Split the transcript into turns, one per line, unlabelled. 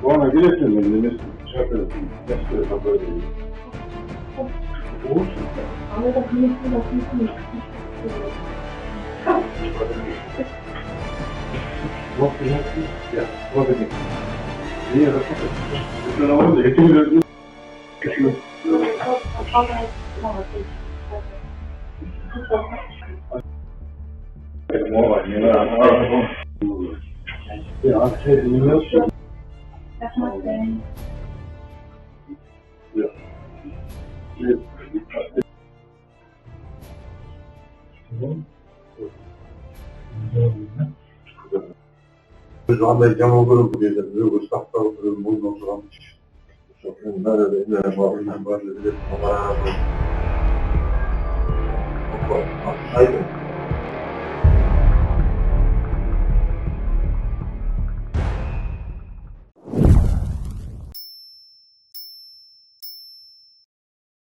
Ona gelirsin ben de şartları nasıl yapabilir? Bu ama da ya, o da değil. İyi ya da çok. Ne oldu? Hepimiz biz anda cama grubu diye de bir ustahta oturuyorum, bugün oturamamış. Sofrunda da ne var, ne var, ne var.